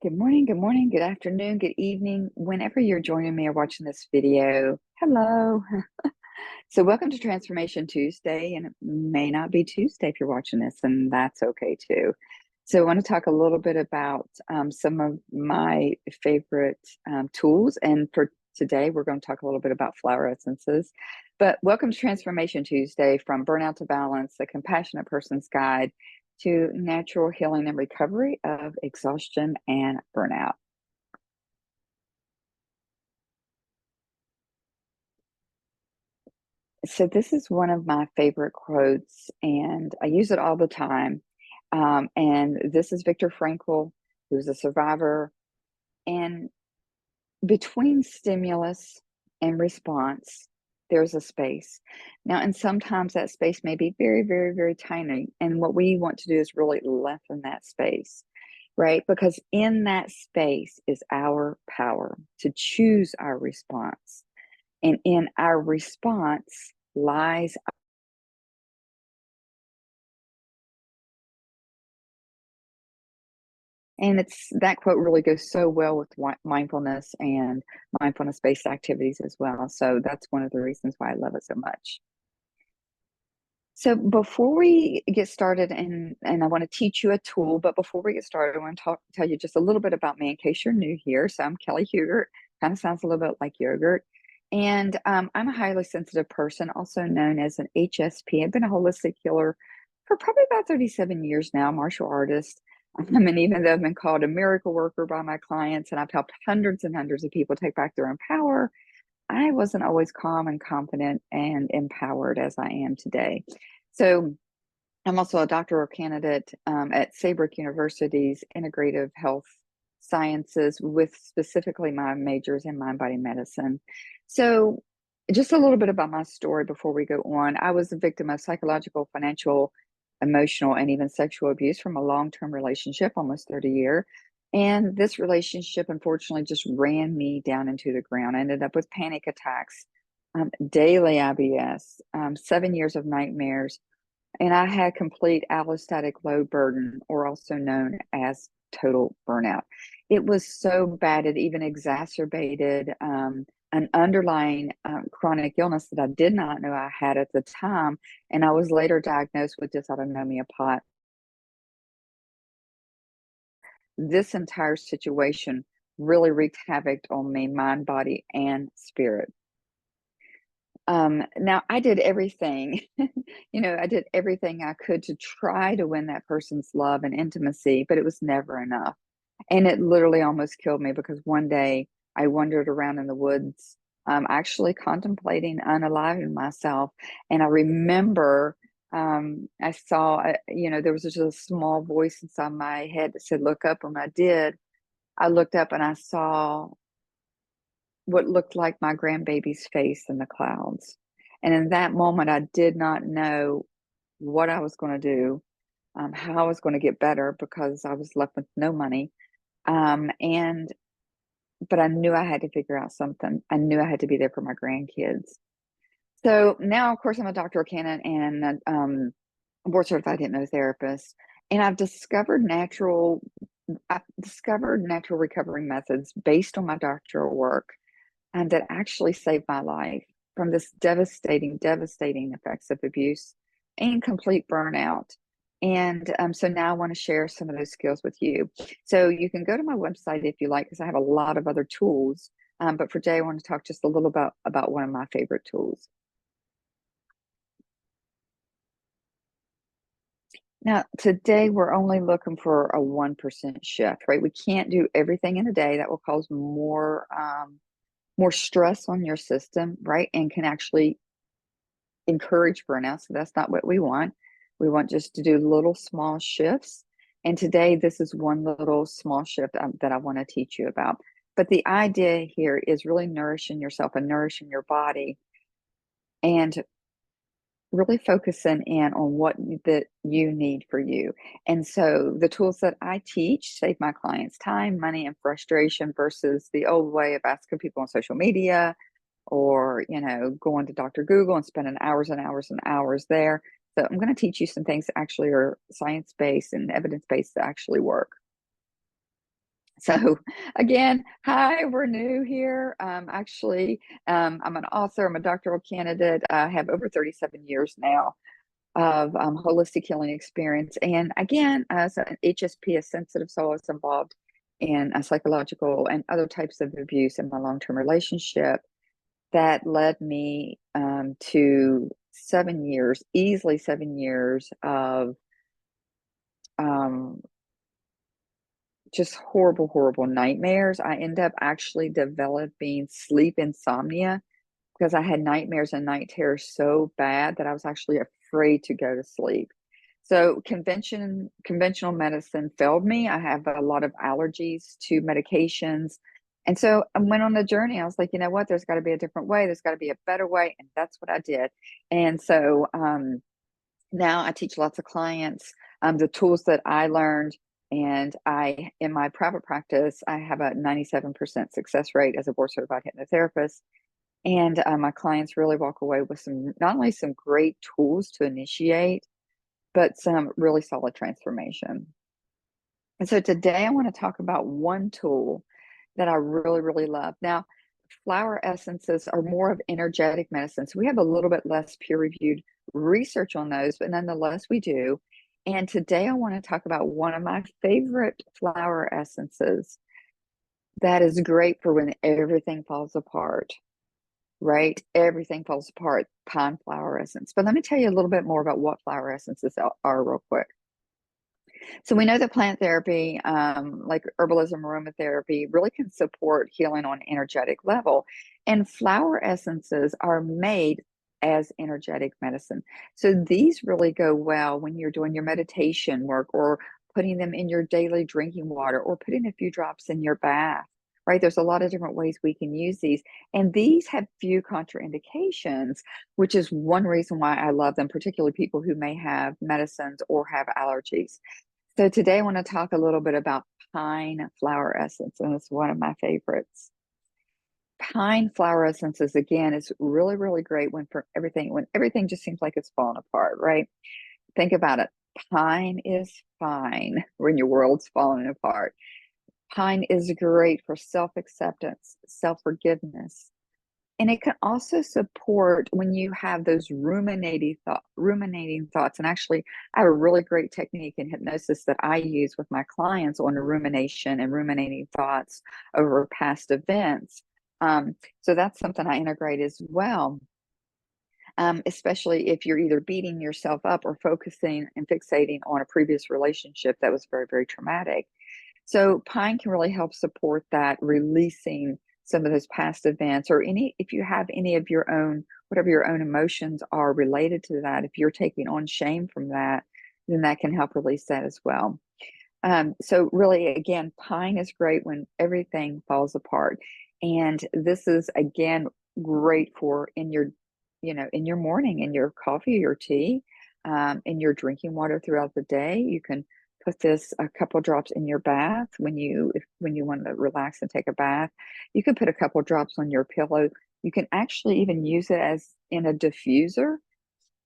Good morning, good afternoon, good evening, whenever you're joining me or watching this video. Hello. So, welcome to Transformation Tuesday, and it may not be Tuesday if you're watching this, and that's okay too. So, I want to talk a little bit about some of my favorite tools, and for today, we're going to talk a little bit about flower essences. But welcome to Transformation Tuesday, from burnout to balance, a compassionate person's guide to natural healing and recovery of exhaustion and burnout. So, this is one of my favorite quotes, and I use it all the time. And this is Viktor Frankl, who's a survivor. And between stimulus and response, there's a space. Now, and sometimes that space may be very, very, very tiny. And what we want to do is really lengthen that space, right? Because in that space is our power to choose our response. And in our response lies. And it's that quote really goes so well with mindfulness and mindfulness-based activities as well. So that's one of the reasons why I love it so much. So before we get started, and I want to teach you a tool, but before we get started, I want to tell you just a little bit about me in case you're new here. So I'm Kelly Hugert, kind of sounds a little bit like yogurt. And I'm a highly sensitive person, also known as an HSP. I've been a holistic healer for probably about 37 years now, martial artist. And even though I've been called a miracle worker by my clients and I've helped hundreds and hundreds of people take back their own power, I wasn't always calm and confident and empowered as I am today. So I'm also a doctoral candidate at Saybrook University's Integrative Health Sciences, with specifically my majors in mind body medicine. So, just a little bit about my story before we go on. I was a victim of psychological, financial, emotional, and even sexual abuse from a long term relationship, almost 30 years. And this relationship, unfortunately, just ran me down into the ground. I ended up with panic attacks, daily IBS, 7 years of nightmares, and I had complete allostatic load burden, or also known as total burnout. It was so bad, it even exacerbated an underlying chronic illness that I did not know I had at the time. And I was later diagnosed with dysautonomia pot. This entire situation really wreaked havoc on me, mind, body, and spirit. Now I did everything, I did everything I could to try to win that person's love and intimacy, but it was never enough. And it literally almost killed me, because one day I wandered around in the woods, actually contemplating unaliving myself. And I remember I saw, there was just a small voice inside my head that said, "Look up." And I did. I looked up and I saw what looked like my grandbaby's face in the clouds. And in that moment, I did not know what I was going to do, how I was going to get better, because I was left with no money. And but I knew I had to figure out something. I knew I had to be there for my grandkids. So now, of course, I'm a doctoral candidate and a board certified hypnotherapist, and I've discovered natural recovery methods based on my doctoral work, and that actually saved my life from this devastating, devastating effects of abuse and complete burnout. And so now I want to share some of those skills with you. So you can go to my website if you like, because I have a lot of other tools. But for today, I want to talk just a little about one of my favorite tools. Now, today we're only looking for a 1% shift, right? We can't do everything in a day. That will cause more stress on your system, right? And can actually encourage burnout. So that's not what we want. We want just to do little small shifts. And today, this is one little small shift that I want to teach you about. But the idea here is really nourishing yourself and nourishing your body, and really focusing in on what that you need for you. And so the tools that I teach save my clients time, money, and frustration, versus the old way of asking people on social media, or going to Dr. Google and spending hours and hours and hours there. So I'm going to teach you some things that actually are science-based and evidence-based that actually work. So again, hi, we're new here. I'm an author, I'm a doctoral candidate. I have over 37 years now of holistic healing experience. And again, as an HSP, a sensitive soul, is involved in a psychological and other types of abuse in my long-term relationship that led me to 7 years, easily 7 years of um, just horrible, horrible nightmares. I end up actually developing sleep insomnia because I had nightmares and night terrors so bad that I was actually afraid to go to sleep. So conventional medicine failed me. I have a lot of allergies to medications. And so I went on the journey. I was like, you know what? There's got to be a different way. There's got to be a better way. And that's what I did. And so now I teach lots of clients the tools that I learned. And in my private practice, I have a 97% success rate as a board certified hypnotherapist. And my clients really walk away with not only some great tools to initiate, but some really solid transformation. And so today I want to talk about one tool that I really, really love. Now, flower essences are more of energetic medicine. So we have a little bit less peer-reviewed research on those, but nonetheless we do. And today I want to talk about one of my favorite flower essences that is great for when everything falls apart. Right? Everything falls apart, pine flower essence. But let me tell you a little bit more about what flower essences are real quick. So we know that plant therapy, like herbalism, aromatherapy, really can support healing on an energetic level. And flower essences are made as energetic medicine. So these really go well when you're doing your meditation work or putting them in your daily drinking water or putting a few drops in your bath. Right? There's a lot of different ways we can use these. And these have few contraindications, which is one reason why I love them, particularly people who may have medicines or have allergies. So today I want to talk a little bit about pine flower essence, and it's one of my favorites. Pine flower essences, again, is really, really great when everything just seems like it's falling apart, right? Think about it. Pine is fine when your world's falling apart. Pine is great for self-acceptance, self-forgiveness, and it can also support when you have those ruminating thoughts. And actually, I have a really great technique in hypnosis that I use with my clients on rumination and ruminating thoughts over past events. So that's something I integrate as well. Especially if you're either beating yourself up or focusing and fixating on a previous relationship that was very, very traumatic. So pine can really help support that, releasing some of those past events, or if you have any of your own, whatever your own emotions are related to that, if you're taking on shame from that, then that can help release that as well. So really, again, pine is great when everything falls apart. And this is, again, great for in your morning, in your coffee, your tea, in your drinking water throughout the day. You can put this a couple drops in your bath when you want to relax and take a bath. You can put a couple drops on your pillow. You can actually even use it as in a diffuser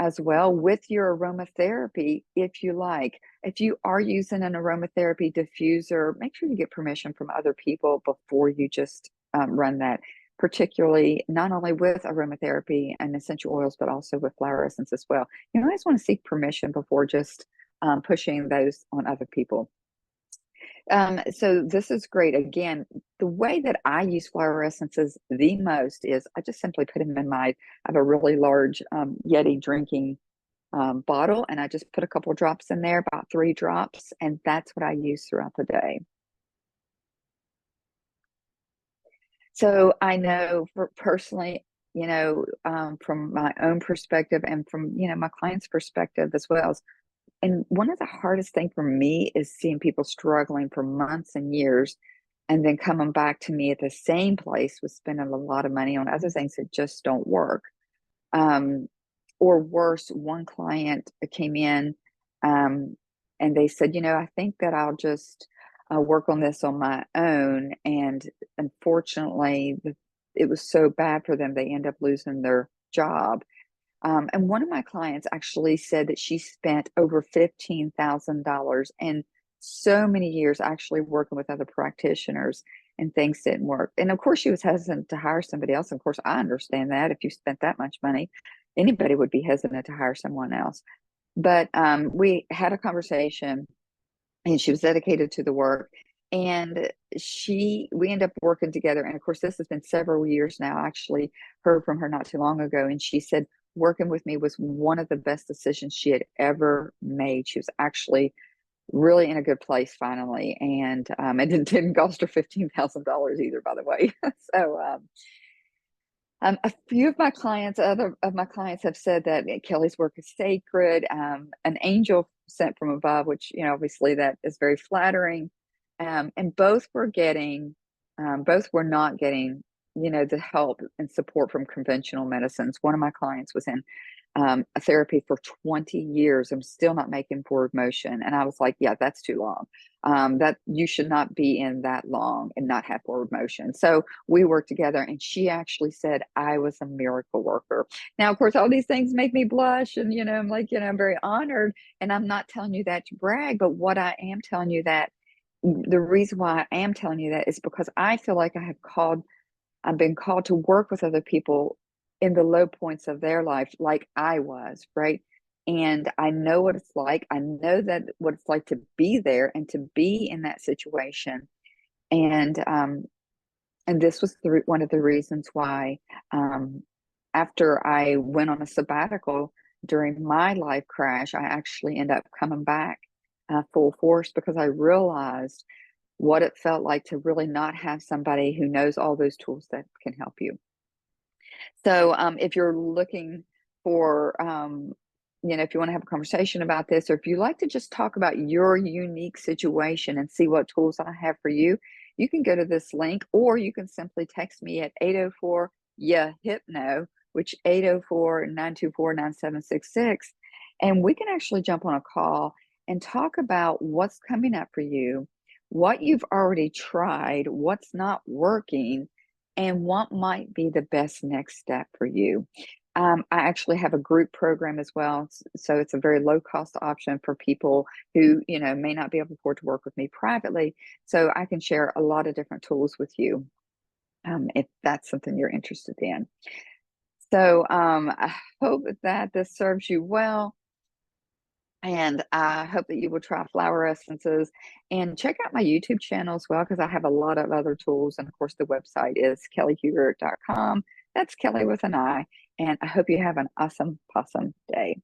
as well with your aromatherapy if you like. If you are using an aromatherapy diffuser, make sure you get permission from other people before you just run that, particularly not only with aromatherapy and essential oils, but also with flower essence as well. You always want to seek permission before just pushing those on other people. So this is great. Again, the way that I use flower essences the most is I just simply put them I have a really large Yeti drinking bottle, and I just put a couple drops in there, about 3 drops, and that's what I use throughout the day. So I know for personally, from my own perspective and from, my client's perspective as well, and one of the hardest things for me is seeing people struggling for months and years and then coming back to me at the same place with spending a lot of money on other things that just don't work. Um, or worse, one client came in and they said, I think that I'll just work on this on my own. And unfortunately, it was so bad for them, they end up losing their job. And one of my clients actually said that she spent over $15,000 and so many years actually working with other practitioners and things didn't work. And of course, she was hesitant to hire somebody else. Of course, I understand that if you spent that much money, anybody would be hesitant to hire someone else. But we had a conversation and she was dedicated to the work. And we end up working together. And of course, this has been several years now. I actually heard from her not too long ago. And she said working with me was one of the best decisions she had ever made. She was actually really in a good place finally. And it didn't cost her $15,000 either, by the way. So, a few of my clients, other of my clients have said that Kelly's work is sacred, an angel sent from above, which, obviously that is very flattering. And both were not getting, the help and support from conventional medicines. One of my clients was in a therapy for 20 years and still not making forward motion. And I was like, yeah, that's too long. That you should not be in that long and not have forward motion. So we worked together and she actually said I was a miracle worker. Now, of course, all these things make me blush and, I'm like, I'm very honored and I'm not telling you that to brag, but what I am telling you that the reason why I am telling you that is because I feel like I've been called to work with other people in the low points of their life, like I was, right? And I know what it's like. I know that what it's like to be there and to be in that situation. And this was one of the reasons why, after I went on a sabbatical during my life crash, I actually ended up coming back full force because I realized what it felt like to really not have somebody who knows all those tools that can help you. So if you're looking for, if you want to have a conversation about this, or if you like to just talk about your unique situation and see what tools I have for you, you can go to this link, or you can simply text me at 804 yeah hypno, which 804-924-9766, and we can actually jump on a call and talk about what's coming up for you, what you've already tried, what's not working, and what might be the best next step for you. I actually have a group program as well. So it's a very low cost option for people who, may not be able to afford to work with me privately. So I can share a lot of different tools with you, if that's something you're interested in. So I hope that this serves you well. And I hope that you will try flower essences and check out my YouTube channel as well, because I have a lot of other tools. And of course, the website is kellyhuger.com. That's Kelly with an I. And I hope you have an awesome, awesome day.